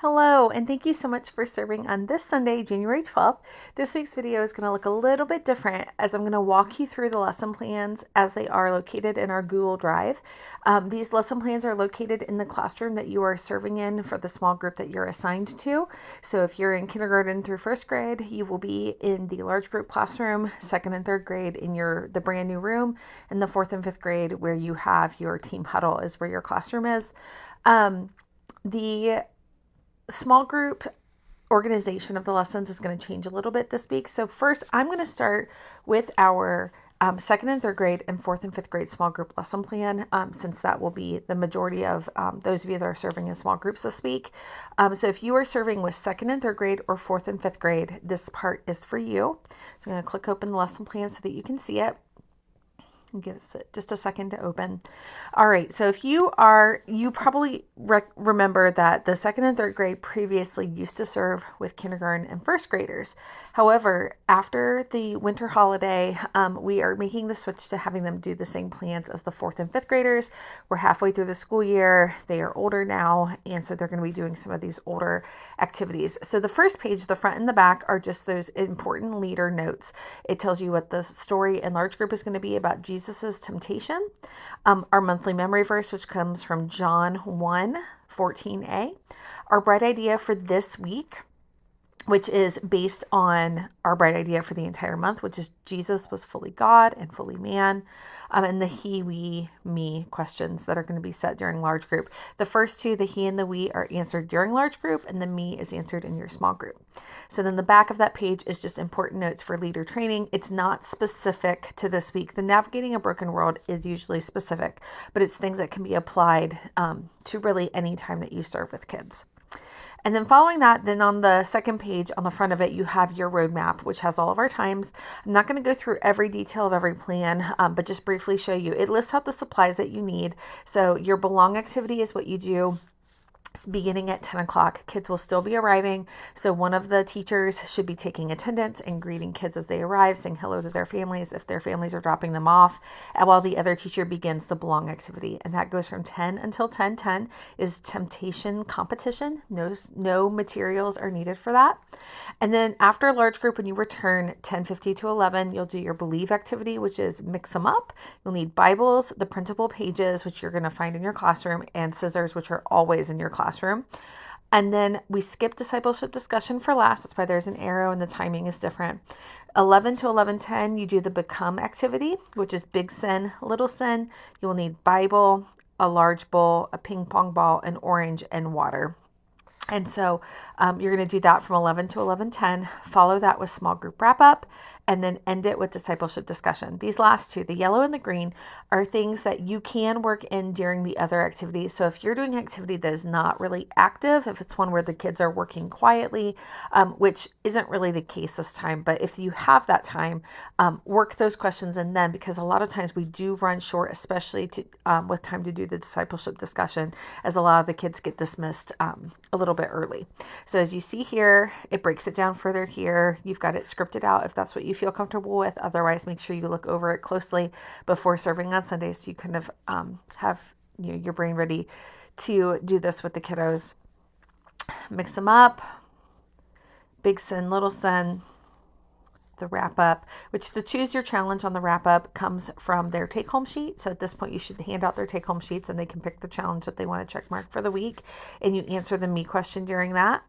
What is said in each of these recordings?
Hello, and thank you so much for serving on this Sunday, January 12th. This week's video is going to look a little bit different as I'm going to walk you through the lesson plans as they are located in our Google Drive. These lesson plans are located in the classroom that you are serving in for the small group that you're assigned to. So if you're in kindergarten through first grade, you will be in the large group classroom, second and third grade in the brand new room, and the fourth and fifth grade where you have your team huddle is where your classroom is. The small group organization of the lessons is going to change a little bit this week. So first, I'm going to start with our second and third grade and fourth and fifth grade small group lesson plan, since that will be the majority of those of you that are serving in small groups this week. So if you are serving with second and third grade or fourth and fifth grade, this part is for you. So I'm going to click open the lesson plan so that you can see it. Give us just a second to open. All right, so if you probably remember that the second and third grade previously used to serve with kindergarten and first graders. However, after the winter holiday, we are making the switch to having them do the same plans as the fourth and fifth graders. We're halfway through the school year. They are older now, and so they're going to be doing some of these older activities. So the first page, the front and the back, are just those important leader notes. It tells you what the story in large group is going to be about Jesus's temptation. Our monthly memory verse, which comes from John 1:14a. Our bright idea for this week, which is based on our bright idea for the entire month, which is Jesus was fully God and fully man, and the he, we, me questions that are going to be set during large group. The first two, the he and the we, are answered during large group, and the me is answered in your small group. So then the back of that page is just important notes for leader training. It's not specific to this week. The Navigating a Broken World is usually specific, but it's things that can be applied to really any time that you serve with kids. And then following that, then on the second page on the front of it, you have your roadmap, which has all of our times. I'm not going to go through every detail of every plan, but just briefly show you. It lists out the supplies that you need. So your belong activity is what you do. Beginning at 10 o'clock, kids will still be arriving. So one of the teachers should be taking attendance and greeting kids as they arrive, saying hello to their families if their families are dropping them off, and while the other teacher begins the belong activity. And that goes from 10 until 10:10 is temptation competition. No materials are needed for that. And then after large group, when you return 10:50 to 11, you'll do your believe activity, which is mix them up. You'll need Bibles, the printable pages, which you're going to find in your classroom, and scissors, which are always in your classroom. And then we skip discipleship discussion for last. That's why there's an arrow and the timing is different. 11 to 11:10, you do the become activity, which is big sin, little sin. You will need Bible, a large bowl, a ping pong ball, an orange, and water. And so you're going to do that from 11 to 11:10, follow that with small group wrap up, and then end it with discipleship discussion. These last two, the yellow and the green, are things that you can work in during the other activities. So if you're doing an activity that is not really active, if it's one where the kids are working quietly, which isn't really the case this time, but if you have that time, work those questions in then, because a lot of times we do run short, especially with time to do the discipleship discussion, as a lot of the kids get dismissed a little bit early. So as you see here, it breaks it down further here. You've got it scripted out if that's what you feel comfortable with. Otherwise, make sure you look over it closely before serving on Sunday so you kind of have your brain ready to do this with the kiddos. Mix them up. Big sin, little sin. The wrap up, which the choose your challenge on the wrap up comes from their take home sheet. So at this point, you should hand out their take home sheets and they can pick the challenge that they want to check mark for the week. And you answer the me question during that.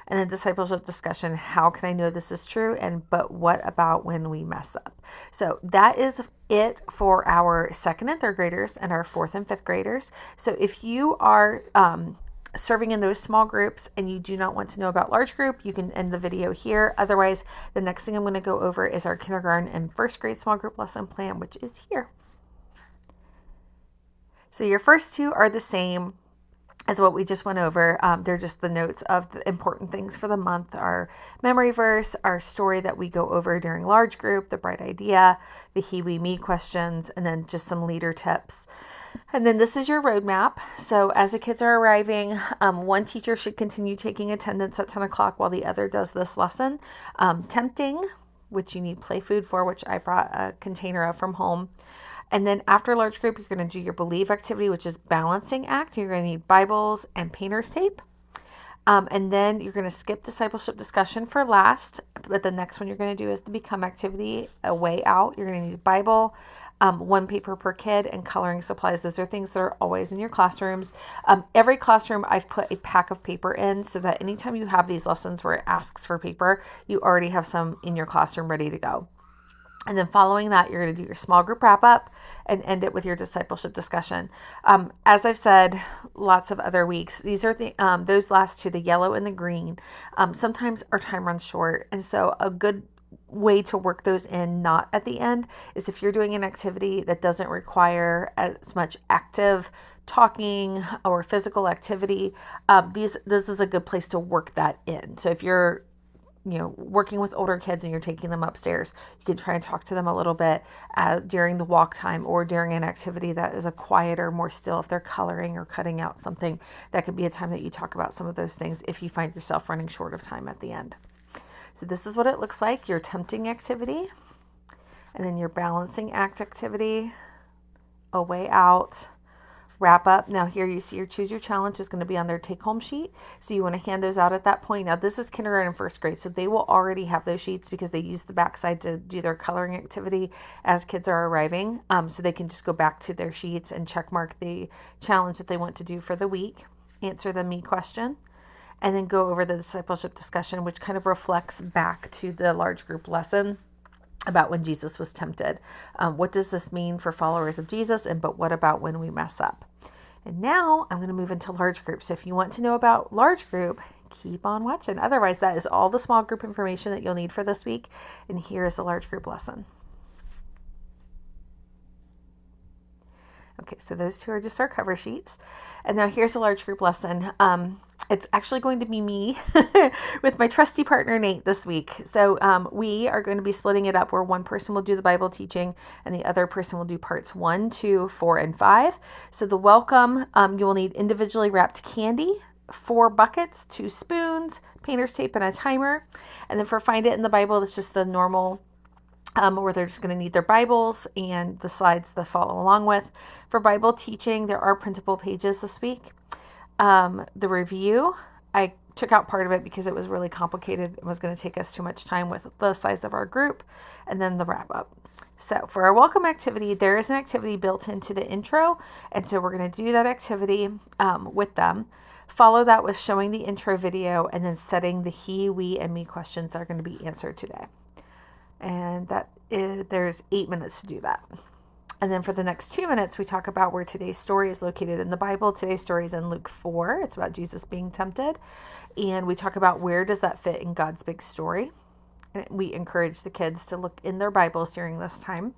And then discipleship discussion, how can I know this is true? But what about when we mess up? So that is it for our second and third graders and our fourth and fifth graders. So if you are serving in those small groups and you do not want to know about large group, you can end the video here. Otherwise, the next thing I'm going to go over is our kindergarten and first grade small group lesson plan, which is here. So your first two are the same as what we just went over. They're just the notes of the important things for the month, our memory verse, our story that we go over during large group, the bright idea, the he, we, me questions, and then just some leader tips. And then this is your roadmap. So as the kids are arriving, one teacher should continue taking attendance at 10 o'clock while the other does this lesson. Tempting, which you need play food for, which I brought a container of from home. And then after large group, you're going to do your believe activity, which is balancing act. You're going to need Bibles and painter's tape. And then you're going to skip discipleship discussion for last. But the next one you're going to do is the become activity, a way out. You're going to need a Bible, one paper per kid, and coloring supplies. Those are things that are always in your classrooms. Every classroom I've put a pack of paper in so that anytime you have these lessons where it asks for paper, you already have some in your classroom ready to go. And then following that, you're going to do your small group wrap up and end it with your discipleship discussion. As I've said lots of other weeks, these are those last two, the yellow and the green. Sometimes our time runs short. And so a good way to work those in, not at the end, is if you're doing an activity that doesn't require as much active talking or physical activity, this is a good place to work that in. So if you're working with older kids and you're taking them upstairs, you can try and talk to them a little bit during the walk time or during an activity that is a quieter, more still. If they're coloring or cutting out something, that could be a time that you talk about some of those things if you find yourself running short of time at the end. So this is what it looks like, your tempting activity, and then your balancing act activity, a way out, wrap up. Now here you see your choose your challenge is going to be on their take home sheet. So you want to hand those out at that point. Now this is kindergarten and first grade. So they will already have those sheets because they use the backside to do their coloring activity as kids are arriving. So they can just go back to their sheets and check mark the challenge that they want to do for the week, answer the me question, and then go over the discipleship discussion, which kind of reflects back to the large group lesson about when Jesus was tempted. What does this mean for followers of Jesus? But what about when we mess up? And now I'm going to move into large groups. So if you want to know about large group, keep on watching. Otherwise, that is all the small group information that you'll need for this week. And here is the large group lesson. Okay, so those two are just our cover sheets. And now here's a large group lesson. It's actually going to be me with my trusty partner, Nate, this week. So we are going to be splitting it up where one person will do the Bible teaching and the other person will do parts 1, 2, 4, and 5. So the welcome, you will need individually wrapped candy, 4 buckets, 2 spoons, painter's tape, and a timer. And then for Find It in the Bible, it's just the normal where they're just going to need their Bibles and the slides that follow along with. For Bible teaching, there are printable pages this week. The review, I took out part of it because it was really complicated. It was going to take us too much time with the size of our group. And then the wrap up. So for our welcome activity, there is an activity built into the intro. And so we're going to do that activity with them. Follow that with showing the intro video and then setting the he, we, and me questions that are going to be answered today. And there's 8 minutes to do that. And then for the next 2 minutes, we talk about where today's story is located in the Bible. Today's story is in Luke 4. It's about Jesus being tempted. And we talk about where does that fit in God's big story. And we encourage the kids to look in their Bibles during this time.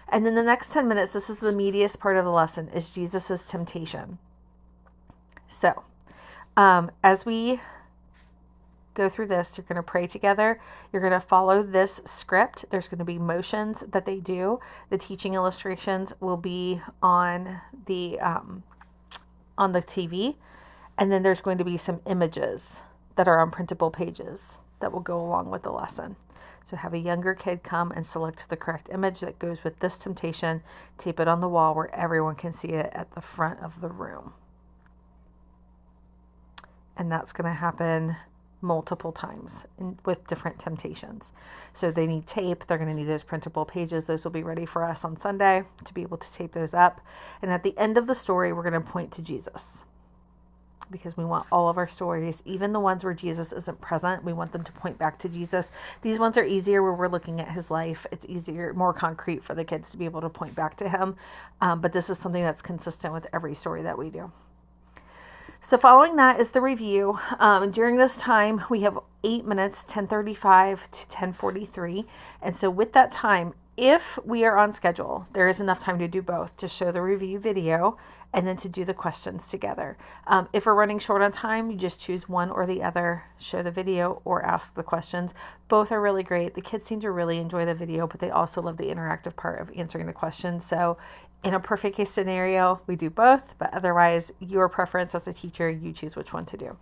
And then the next 10 minutes, this is the meatiest part of the lesson, is Jesus's temptation. So as we go through this, you're going to pray together. You're going to follow this script. There's going to be motions that they do. The teaching illustrations will be on the TV, and then there's going to be some images that are on printable pages that will go along with the lesson. So have a younger kid come and select the correct image that goes with this temptation, tape it on the wall where everyone can see it at the front of the room. And that's going to happen multiple times with different temptations. So they need tape. They're going to need those printable pages. Those will be ready for us on Sunday to be able to tape those up. And at the end of the story, we're going to point to Jesus because we want all of our stories, even the ones where Jesus isn't present, we want them to point back to Jesus. These ones are easier where we're looking at his life. It's easier, more concrete for the kids to be able to point back to him. But this is something that's consistent with every story that we do. So following that is the review. During this time, we have 8 minutes, 10:35 to 10:43. And so with that time, if we are on schedule, there is enough time to do both, to show the review video and then to do the questions together. If we're running short on time, you just choose one or the other, show the video or ask the questions. Both are really great. The kids seem to really enjoy the video, but they also love the interactive part of answering the questions. So in a perfect case scenario, we do both, but otherwise, your preference as a teacher, you choose which one to do.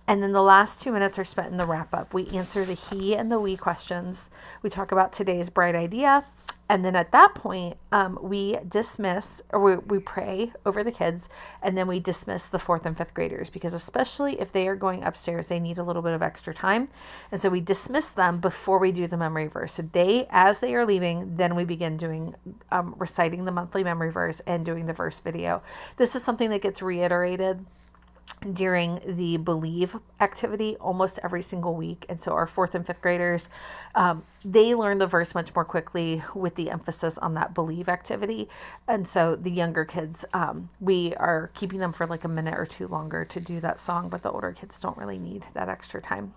And then the last 2 minutes are spent in the wrap up. We answer the he and the we questions. We talk about today's bright idea, And then at that point, we dismiss, or we pray over the kids, and then we dismiss the fourth and fifth graders, because especially if they are going upstairs, they need a little bit of extra time. And so we dismiss them before we do the memory verse. So as they are leaving, then we begin doing, reciting the monthly memory verse and doing the verse video. This is something that gets reiterated during the Believe activity almost every single week. And so our fourth and fifth graders, they learn the verse much more quickly with the emphasis on that Believe activity. And so the younger kids, we are keeping them for like a minute or two longer to do that song, but the older kids don't really need that extra time.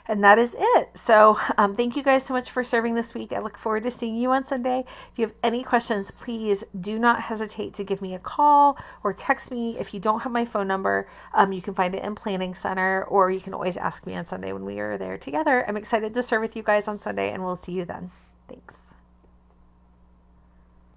And that is it. So thank you guys so much for serving this week. I look forward to seeing you on Sunday. If you have any questions, please do not hesitate to give me a call or text me. If you don't have my phone number, you can find it in Planning Center, or you can always ask me on Sunday when we are there together. I'm excited to serve with you guys on Sunday, and we'll see you then. Thanks.